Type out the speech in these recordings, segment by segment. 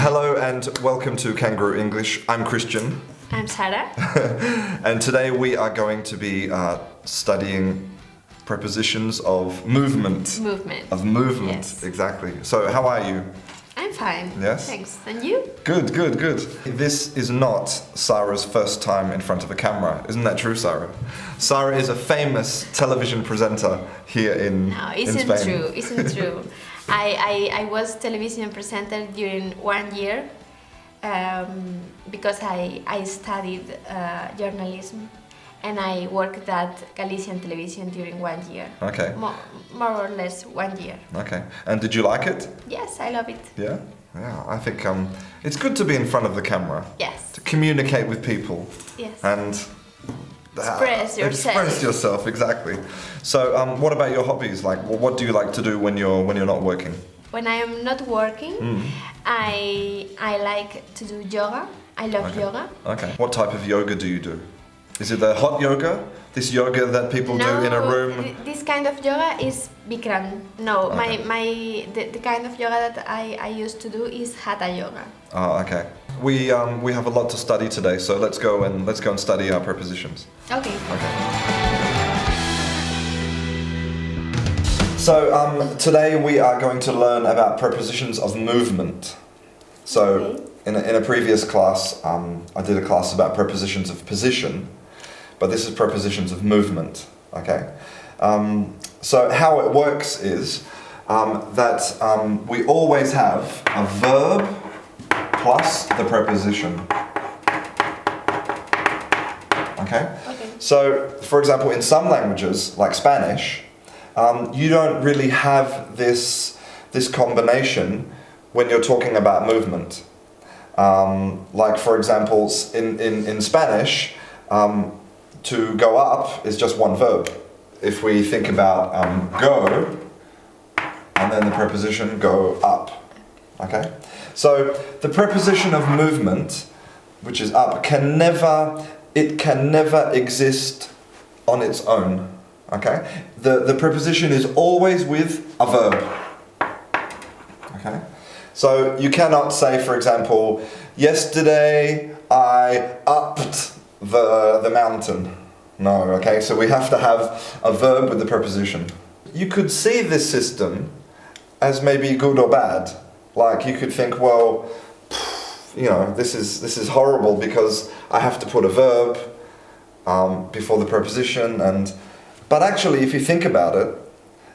Hello and welcome to Canguro English. I'm Christian. I'm Sara. And today we are going to be studying prepositions of movement. Of movement, yes. Exactly. So how are you? I'm fine. Yes? Thanks. And you? Good. This is not Sara's first time in front of a camera. Isn't that true, Sara? Sara is a famous television presenter here in Spain. No, isn't true. I was television presenter during 1 year because I studied journalism and I worked at Galician television during 1 year. Okay. More or less 1 year. Okay. And did you like it? Yes, I love it. Yeah? Yeah, I think it's good to be in front of the camera. Yes. To communicate with people. Yes. And express yourself. Express yourself, exactly. So, what about your hobbies? Like, what do you like to do when you're not working? When I am not working, I like to do yoga. I love yoga. Okay. What type of yoga do you do? Is it the hot yoga? This yoga that people do in a room? This kind of yoga is Bikram. No, Okay. the kind of yoga that I used to do is Hatha yoga. Oh, okay. We have a lot to study today, so let's go and study our prepositions. Okay. So today we are going to learn about prepositions of movement. So in a previous class, I did a class about prepositions of position, but this is prepositions of movement. Okay. So how it works is that we always have a verb plus the preposition. Okay? So, for example, in some languages, like Spanish, you don't really have this combination when you're talking about movement. Like, for example, in Spanish, to go up is just one verb. If we think about go, and then the preposition go up. Okay? So the preposition of movement, which is up, can never exist on its own. Okay? The preposition is always with a verb. Okay? So you cannot say, for example, yesterday I upped the mountain. No, okay? So we have to have a verb with the preposition. You could see this system as maybe good or bad. Like you could think, well, this is horrible because I have to put a verb before the preposition, but actually, if you think about it,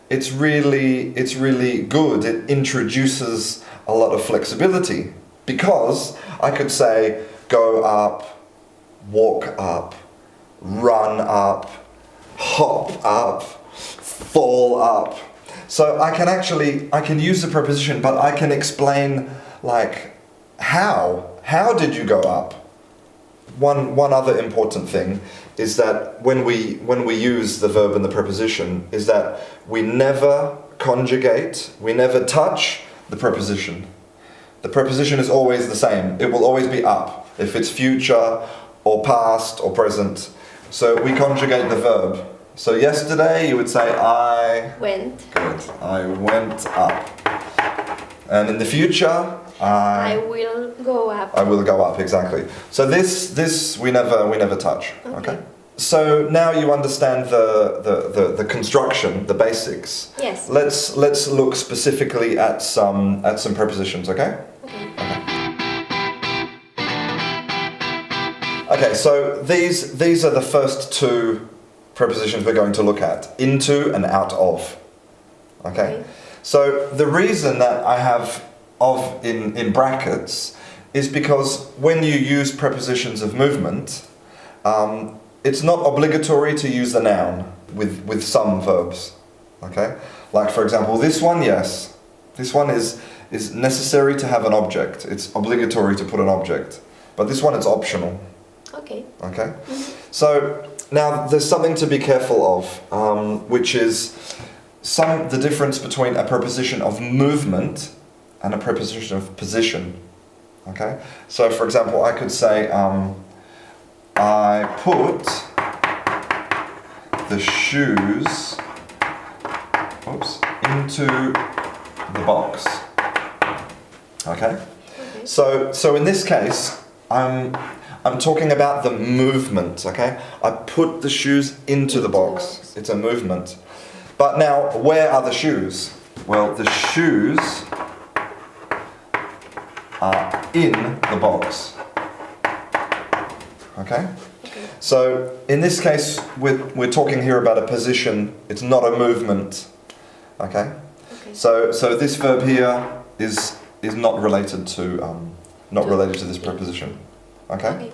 it's really good. It introduces a lot of flexibility because I could say go up, walk up, run up, hop up, fall up. So I can use the preposition, but I can explain like how did you go up? One other important thing is that when we use the verb and the preposition is that we never conjugate, we never touch the preposition. The preposition is always the same. It will always be up if it's future or past or present. So we conjugate the verb. So yesterday you would say I went. Good. I went up. And in the future I will go up. I will go up, exactly. So this we never touch. Okay. So now you understand the construction, the basics. Yes. Let's look specifically at some prepositions, okay? Okay, so these are the first two prepositions we're going to look at, into and out of. Okay? So the reason that I have of in brackets is because when you use prepositions of movement, it's not obligatory to use the noun with some verbs. Okay? Like for example, this one, yes. This one is necessary to have an object. It's obligatory to put an object. But this one is optional. Okay. Okay? So now there's something to be careful of, which is the difference between a preposition of movement and a preposition of position. Okay? So for example, I could say, I put the shoes into the box. Okay? Okay. So in this case, I'm talking about the movement, okay? I put the shoes into the box. It's a movement. But now, where are the shoes? Well, the shoes are in the box. Okay? So, in this case, we're talking here about a position. It's not a movement. Okay? So this verb here is not related to this preposition. Okay?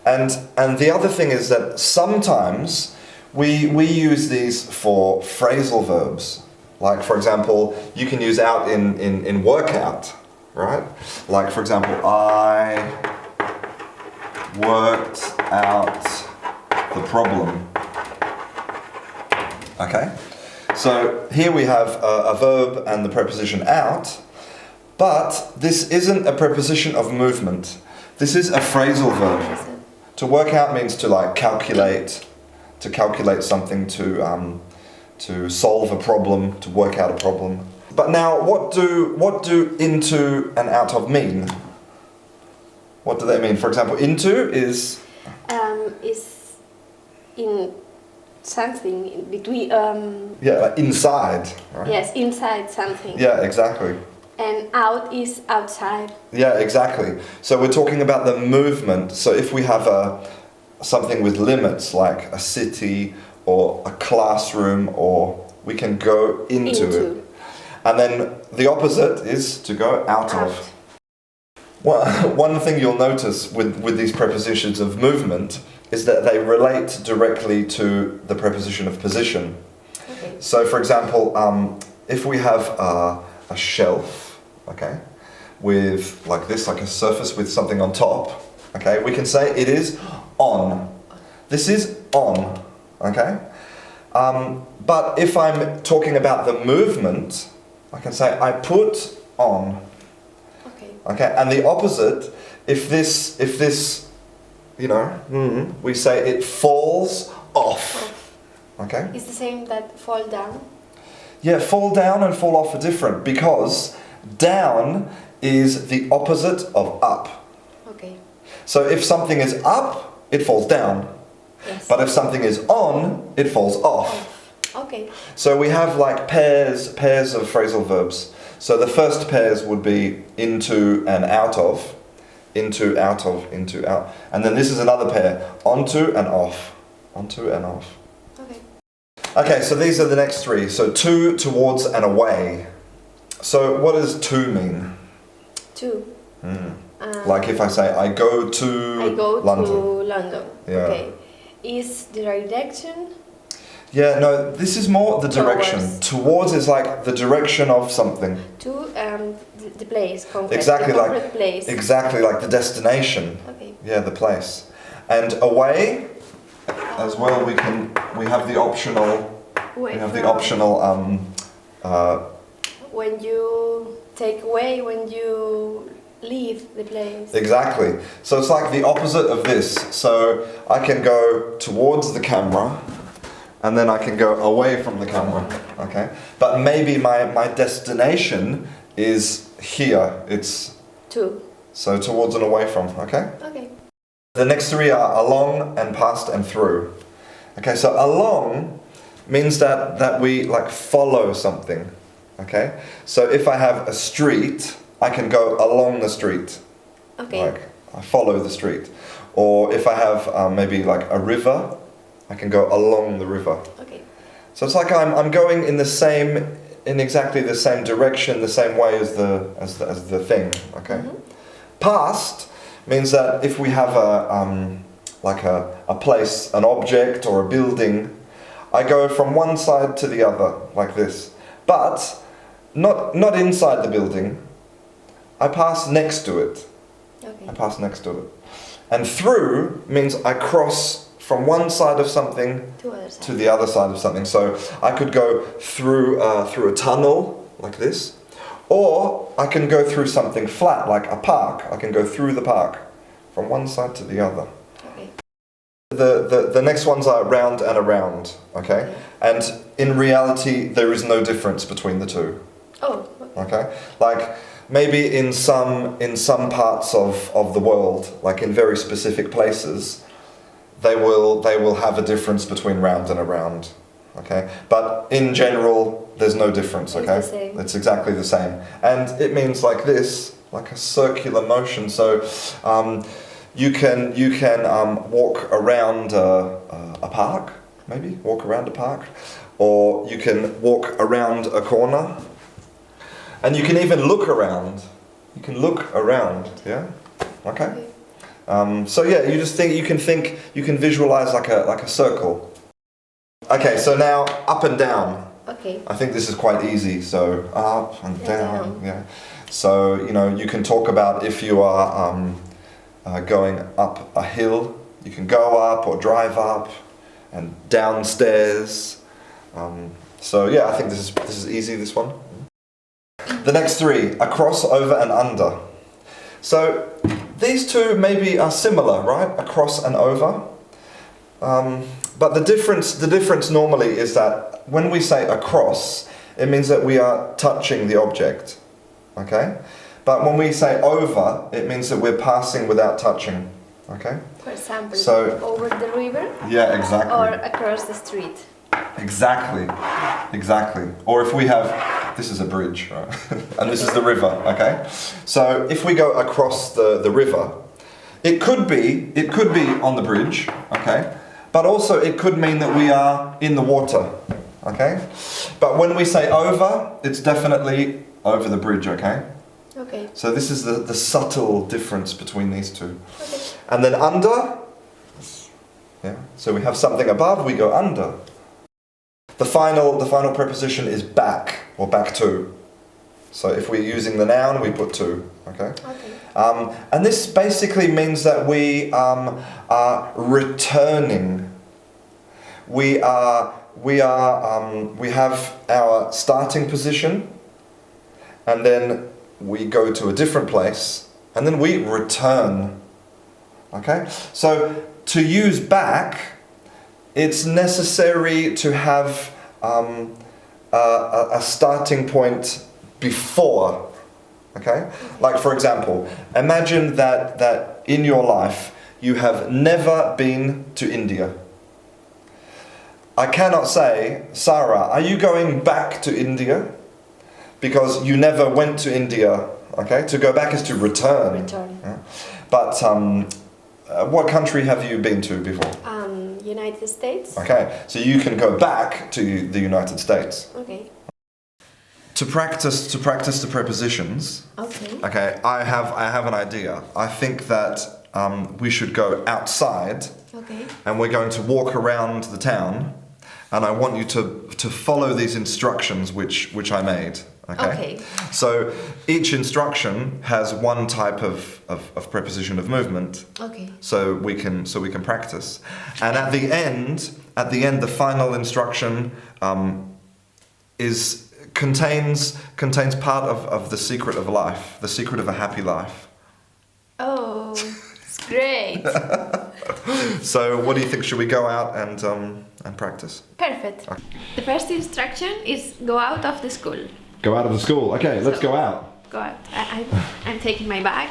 And the other thing is that sometimes we use these for phrasal verbs. Like, for example, you can use out in workout, right? Like, for example, I worked out the problem. Okay? So here we have a verb and the preposition out, but this isn't a preposition of movement. This is a phrasal verb. To work out means to like calculate, something, to solve a problem, to work out a problem. But now, what do into and out of mean? What do they mean? For example, into is in something in between. Yeah, like inside, right? Yes, inside something. Yeah, exactly. And out is outside. Yeah, exactly. So we're talking about the movement. So if we have something with limits, like a city or a classroom, or we can go into it. And then the opposite is to go out of. Well, one thing you'll notice with these prepositions of movement is that they relate directly to the preposition of position. Okay. So, for example, if we have a shelf, okay, with like this, like a surface with something on top, okay, we can say it is on. This is on, okay? But if I'm talking about the movement, I can say I put on. Okay, and the opposite, if this, you know, we say it falls off. Okay? It's the same that fall down? Yeah, fall down and fall off are different because down is the opposite of up. Okay. So if something is up, it falls down. Yes. But if something is on, it falls off. Okay. So we have like pairs of phrasal verbs. So the first pairs would be into and out of, into, out of, into, out. And then this is another pair, onto and off, onto and off. Okay. Okay, so these are the next three. So to, towards, and away. So what does to mean? To. Like if I say, I go to London. To London. Yeah. Okay. Is the direction? Yeah, no, this is more the direction. Towards is like the direction of something. To the place, concrete. Exactly, the like concrete place. Exactly like the destination. Okay. Yeah, the place. And away, as well, we have the optional. Away we have the from- optional. When you take away, when you leave the place. Exactly. So it's like the opposite of this. So I can go towards the camera. And then I can go away from the camera, okay? But maybe my destination is here. It's To. so towards and away from, okay? Okay. The next three are along and past and through. Okay, so along means that we like follow something, okay? So if I have a street, I can go along the street. Okay. Like I follow the street. Or if I have maybe like a river, I can go along the river. Okay. So it's like I'm going in exactly the same direction, the same way as the thing. Okay. Mm-hmm. Past means that if we have a place, an object or a building, I go from one side to the other like this, but not inside the building. I pass next to it. Okay. I pass next to it. And through means I cross from one side of something to the other side of something. So I could go through a tunnel like this, or I can go through something flat like a park. I can go through the park from one side to the other. Okay. The next ones are round and around, okay? And in reality, there is no difference between the two. Oh. Okay? Like, maybe in some parts of the world, like in very specific places, they will have a difference between round and around. Okay, but in general, there's no difference. Okay, It's the same. it's exactly the same, and it means like this, like a circular motion. So you can walk around a park, maybe walk around a park, or you can walk around a corner, and you can even look around. You can look around. Yeah. Okay. So yeah, you can visualize like a circle. Okay, so now up and down. Okay. I think this is quite easy. So up and down. down. Yeah. So you can talk about if you are going up a hill, you can go up or drive up, and downstairs. So yeah, I think this is easy. This one. The next three: across, over, and under. So these two maybe are similar, right? Across and over. But the difference normally is that when we say across, it means that we are touching the object, okay? But when we say over, it means that we're passing without touching, okay? For example, So- over the river Yeah, exactly. or across the street. Exactly. Or if we have, this is a bridge, right? And this is the river, okay? So if we go across the river, it could be on the bridge, okay? But also it could mean that we are in the water, okay? But when we say over, it's definitely over the bridge, okay? Okay. So this is the subtle difference between these two. Okay. And then under, yeah. So we have something above, we go under. The final preposition is back or back to. So if we're using the noun, we put to, okay? Okay. And this basically means that we are returning. We have our starting position, and then we go to a different place, and then we return. Okay? So to use back, it's necessary to have a starting point before. Okay? Like for example, imagine that in your life you have never been to India. I cannot say, Sara, are you going back to India? Because you never went to India. Okay? To go back is to return. Return. Yeah? But what country have you been to before? United States. Okay, so you can go back to the United States. Okay. To practice the prepositions. Okay. Okay, I have an idea. I think that we should go outside, Okay. and we're going to walk around the town, and I want you to follow these instructions which I made. Okay. Okay. So each instruction has one type of preposition of movement. Okay. So we can practice, and at the end, the final instruction contains part of the secret of life, the secret of a happy life. Oh, it's great. So what do you think? Should we go out and practice? Perfect. The first instruction is go out of the school. Go out of the school. Okay, let's So- go out. Go out. I'm taking my bag.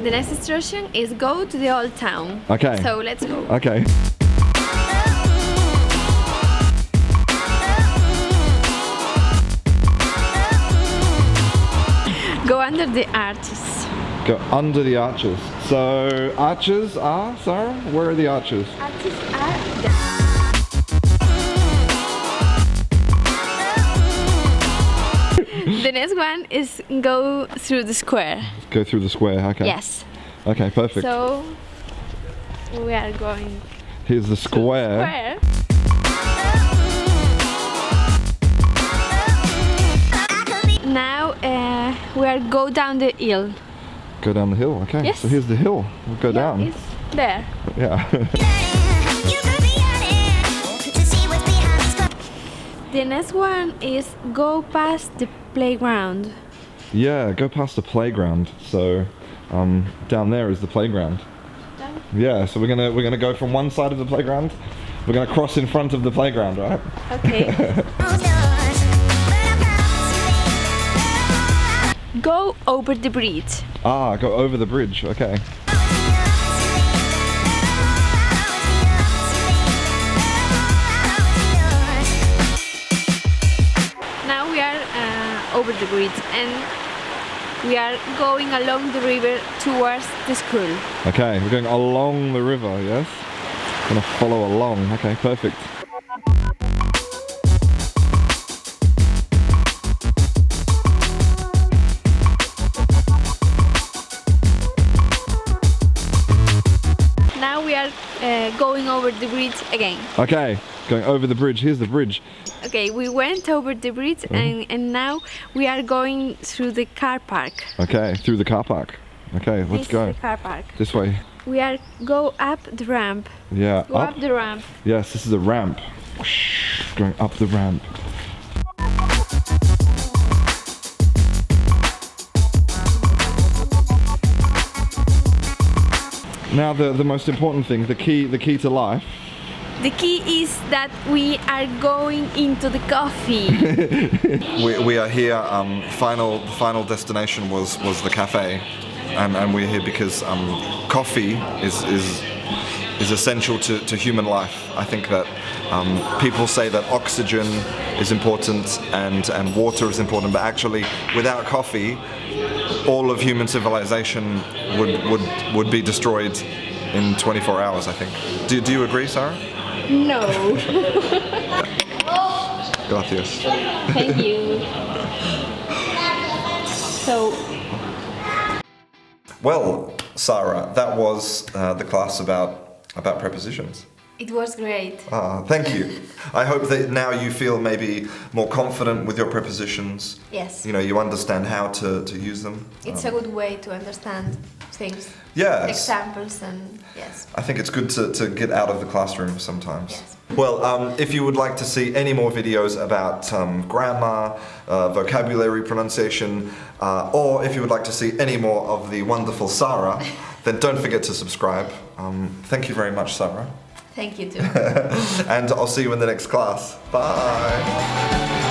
The next instruction is go to the old town. Okay. So let's go. Okay. Go under the arches. Go under the arches. So arches are, Sarah? Where are the arches? Arches are there. The next one is go through the square. Go through the square. Okay. Yes. Okay, perfect. So we are going Here's the through square. the square. Now we are go down the hill. Go down the hill. Okay. Yes. So here's the hill. We'll go down. It's there. Yeah. The next one is go past the playground. Yeah. Go past the playground. So down there is the playground. Down. Yeah. So we're gonna go from one side of the playground. We're gonna cross in front of the playground, right? Okay. go over the bridge. Ah, go over the bridge. Okay. Now we are over the bridge and we are going along the river towards the school. Okay, we're going along the river, yes? Gonna follow along. Okay, perfect. Now we are going over the bridge again. Okay, going over the bridge. Here's the bridge. Okay, we went over the bridge and now we are going through the car park. Okay, through the car park. Okay, let's This go. is the car park. This way. We are go up the ramp. Yeah, Go up the ramp. Yes, this is a ramp. Going up the ramp. Now the most important thing, the key to life. The key is that we are going into the coffee. We are here. Final destination was the cafe, and we're here because coffee is essential to human life. I think that people say that oxygen is important and water is important, but actually without coffee, all of human civilization would be destroyed in 24 hours. I think. Do you agree, Sara? No. Gracias. Thank you. So. Well, Sara, that was the class about prepositions. It was great. Thank you. I hope that now you feel maybe more confident with your prepositions. Yes. You know, you understand how to use them. It's a good way to understand things. Yes. Examples and yes. I think it's good to get out of the classroom sometimes. Yes. Well, if you would like to see any more videos about grammar, vocabulary, pronunciation, or if you would like to see any more of the wonderful Sara, then don't forget to subscribe. Thank you very much, Sara. Thank you too. And I'll see you in the next class. Bye.